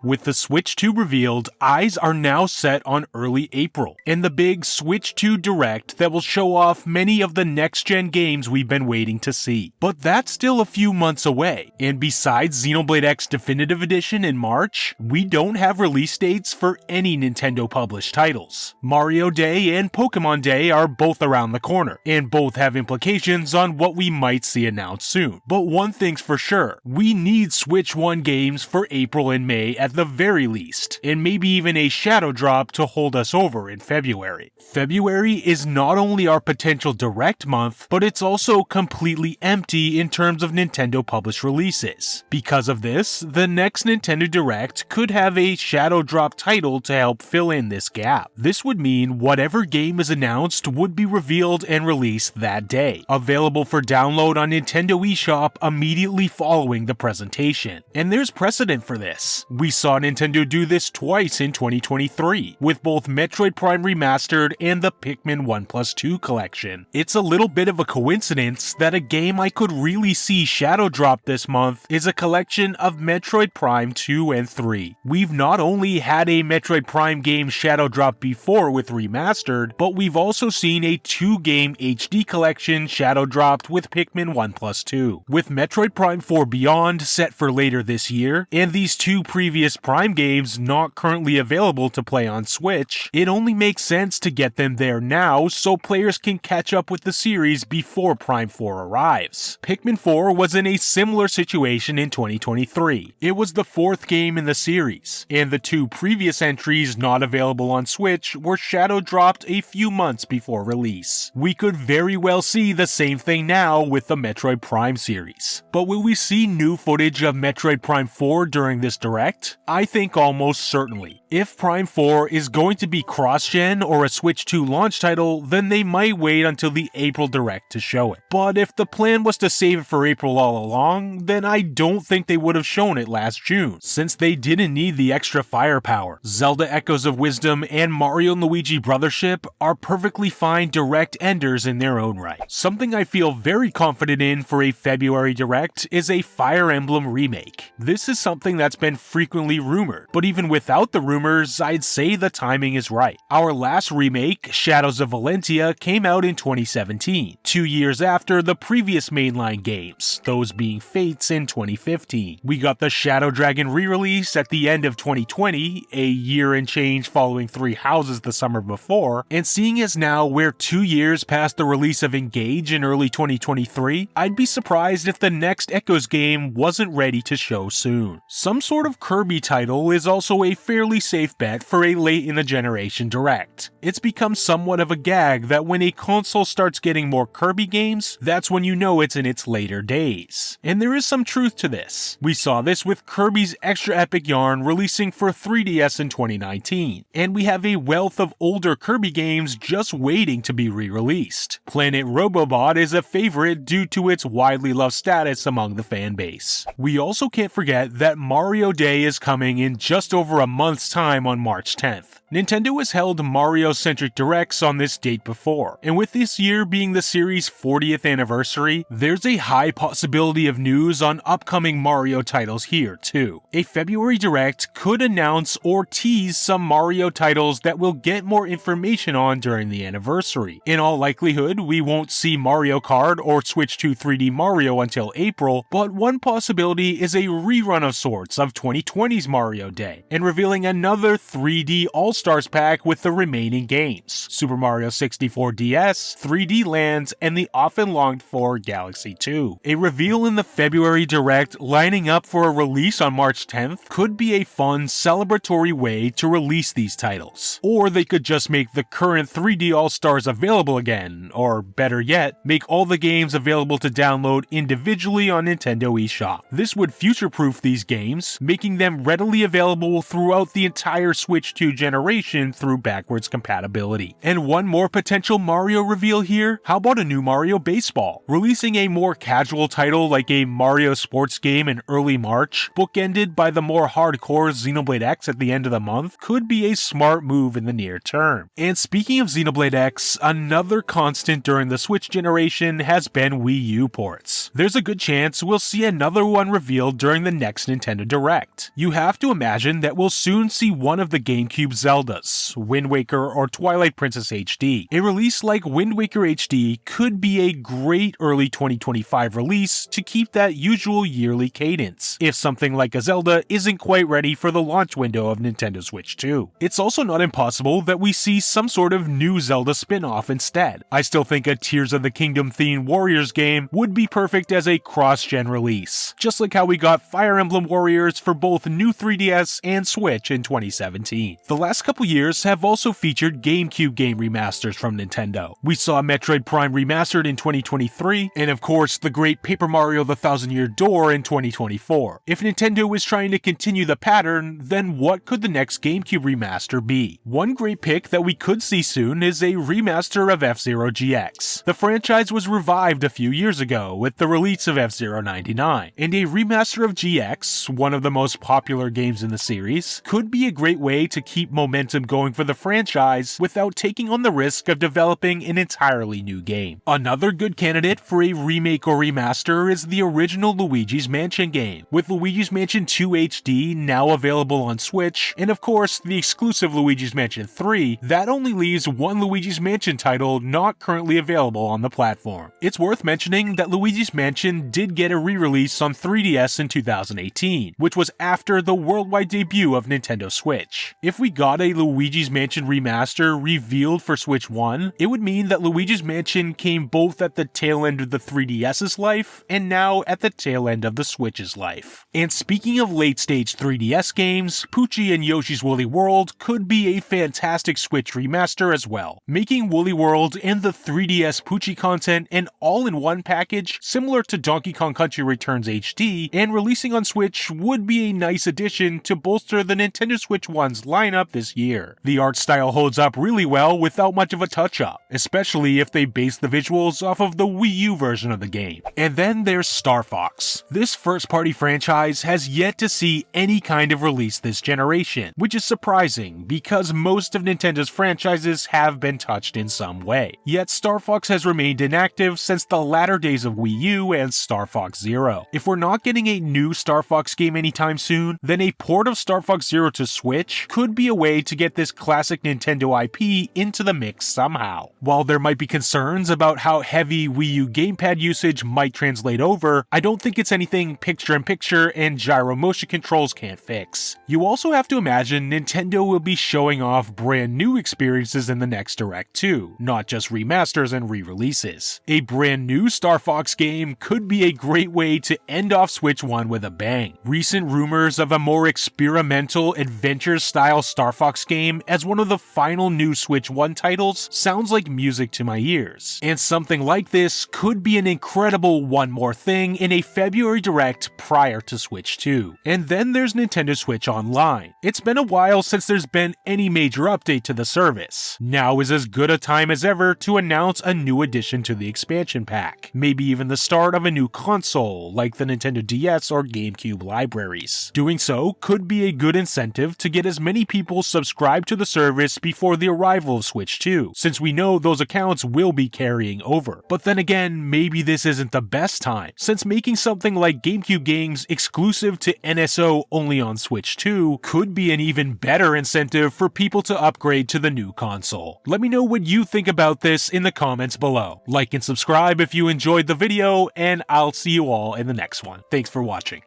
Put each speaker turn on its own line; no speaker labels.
With the Switch 2 revealed, eyes are now set on early April, and the big Switch 2 Direct that will show off many of the next-gen games we've been waiting to see. But that's still a few months away, and besides Xenoblade X Definitive Edition in March, we don't have release dates for any Nintendo-published titles. Mario Day and Pokemon Day are both around the corner, and both have implications on what we might see announced soon. But one thing's for sure, we need Switch 1 games for April and May at the very least, and maybe even a shadow drop to hold us over in February. February is not only our potential Direct month, but it's also completely empty in terms of Nintendo published releases. Because of this, the next Nintendo Direct could have a shadow drop title to help fill in this gap. This would mean whatever game is announced would be revealed and released that day, available for download on Nintendo eShop immediately following the presentation. And there's precedent for this. We saw Nintendo do this twice in 2023, with both Metroid Prime Remastered and the Pikmin 1+2 collection. It's a little bit of a coincidence that a game I could really see shadow drop this month is a collection of Metroid Prime 2 and 3. We've not only had a Metroid Prime game shadow drop before with Remastered, but we've also seen a 2-game HD collection shadow dropped with Pikmin 1+2. With Metroid Prime 4 Beyond set for later this year, and these two previous Prime games not currently available to play on Switch, it only makes sense to get them there now so players can catch up with the series before Prime 4 arrives. Pikmin 4 was in a similar situation in 2023. It was the 4th game in the series, and the two previous entries not available on Switch were shadow dropped a few months before release. We could very well see the same thing now with the Metroid Prime series. But will we see new footage of Metroid Prime 4 during this Direct? I think almost certainly. If Prime 4 is going to be cross-gen or a Switch 2 launch title, then they might wait until the April Direct to show it. But if the plan was to save it for April all along, then I don't think they would have shown it last June, since they didn't need the extra firepower. Zelda Echoes of Wisdom and Mario & Luigi Brothership are perfectly fine Direct enders in their own right. Something I feel very confident in for a February Direct is a Fire Emblem remake. This is something that's been frequently rumored, but even without the rumors, I'd say the timing is right. Our last remake, Shadows of Valentia, came out in 2017, 2 years after the previous mainline games, those being Fates in 2015. We got the Shadow Dragon re-release at the end of 2020, a year and change following Three Houses the summer before, and seeing as now we're 2 years past the release of Engage in early 2023, I'd be surprised if the next Echoes game wasn't ready to show soon. Some sort of Kirby title is also a fairly safe bet for a late in the generation Direct. It's become somewhat of a gag that when a console starts getting more Kirby games, that's when you know it's in its later days. And there is some truth to this. We saw this with Kirby's Extra Epic Yarn releasing for 3DS in 2019, and we have a wealth of older Kirby games just waiting to be re-released. Planet Robobot is a favorite due to its widely loved status among the fanbase. We also can't forget that Mario Day is coming in just over a month's time on March 10th. Nintendo has held Mario-centric Directs on this date before, and with this year being the series' 40th anniversary, there's a high possibility of news on upcoming Mario titles here too. A February Direct could announce or tease some Mario titles that we'll get more information on during the anniversary. In all likelihood, we won't see Mario Kart or Switch 2 3D Mario until April, but one possibility is a rerun of sorts of 2020's Mario Day, and revealing another 3D All-Stars pack with the remaining games, Super Mario 64 DS, 3D Lands, and the often longed for Galaxy 2. A reveal in the February Direct lining up for a release on March 10th could be a fun, celebratory way to release these titles. Or they could just make the current 3D All-Stars available again, or better yet, make all the games available to download individually on Nintendo eShop. This would future-proof these games, making them readily available throughout the entire Switch 2 generation through backwards compatibility. And one more potential Mario reveal here, how about a new Mario Baseball? Releasing a more casual title like a Mario sports game in early March, bookended by the more hardcore Xenoblade X at the end of the month, could be a smart move in the near term. And speaking of Xenoblade X, another constant during the Switch generation has been Wii U ports. There's a good chance we'll see another one revealed during the next Nintendo Direct. You have to imagine that we'll soon see one of the GameCube Zeldas, Wind Waker or Twilight Princess HD. A release like Wind Waker HD could be a great early 2025 release to keep that usual yearly cadence, if something like a Zelda isn't quite ready for the launch window of Nintendo Switch 2. It's also not impossible that we see some sort of new Zelda spin-off instead. I still think a Tears of the Kingdom themed Warriors game would be perfect as a cross-gen release, just like how we got Fire Emblem Warriors for both new 3DS and Switch in 2017. The last couple years have also featured GameCube game remasters from Nintendo. We saw Metroid Prime Remastered in 2023, and of course the great Paper Mario The Thousand Year Door in 2024. If Nintendo is trying to continue the pattern, then what could the next GameCube remaster be? One great pick that we could see soon is a remaster of F-Zero GX. The franchise was revived a few years ago with the release of F-Zero 99, and a remaster of GX, one of the most popular games in the series, could be a great way to keep momentum going for the franchise without taking on the risk of developing an entirely new game. Another good candidate for a remake or remaster is the original Luigi's Mansion game, with Luigi's Mansion 2 HD now available on Switch, and of course the exclusive Luigi's Mansion 3, that only leaves one Luigi's Mansion title not currently available on the platform. It's worth mentioning that Luigi's Mansion did get a re-release on 3DS in 2018, which was after the worldwide debut of Nintendo Switch. If we got a Luigi's Mansion remaster revealed for Switch 1, it would mean that Luigi's Mansion came both at the tail end of the 3DS's life, and now at the tail end of the Switch's life. And speaking of late-stage 3DS games, Poochie and Yoshi's Woolly World could be a fantastic Switch remaster as well, making Woolly World and the 3DS Poochie content an all-in-one package similar to Donkey Kong Country Returns HD, and releasing on Switch would be a nice addition to bolster the Nintendo Switch 1's lineup this year. The art style holds up really well without much of a touch-up, especially if they base the visuals off of the Wii U version of the game. And then there's Star Fox. This first-party franchise has yet to see any kind of release this generation, which is surprising because most of Nintendo's franchises have been touched in some way. Yet Star Fox has remained inactive since the latter days of Wii U and Star Fox Zero. If we're not getting a new Star Fox game anytime soon, then a port of Star Fox Zero to Switch could be a way to get this classic Nintendo IP into the mix somehow. While there might be concerns about how heavy Wii U gamepad usage might translate over, I don't think it's anything picture-in-picture and gyro motion controls can't fix. You also have to imagine Nintendo will be showing off brand new experiences in the next Direct too, not just remasters and re-releases. A brand new Star Fox game could be a great way to end off Switch 1 with a bang. Recent rumors of a more experimental adventure-style Star Fox game as one of the final new Switch 1 titles sounds like music to my ears. And something like this could be an incredible one more thing in a February Direct prior to Switch 2. And then there's Nintendo Switch Online. It's been a while since there's been any major update to the service. Now is as good a time as ever to announce a new addition to the expansion pack. Maybe even the start of a new console, like the Nintendo DS or GameCube libraries. Doing so could be a good incentive to get as many people subscribed to the service before the arrival of Switch 2, since we know those accounts will be carrying over. But then again, maybe this isn't the best time, since making something like GameCube games exclusive to NSO only on Switch 2 could be an even better incentive for people to upgrade to the new console. Let me know what you think about this in the comments below. Like and subscribe if you enjoyed the video, and I'll see you all in the next one. Thanks for watching.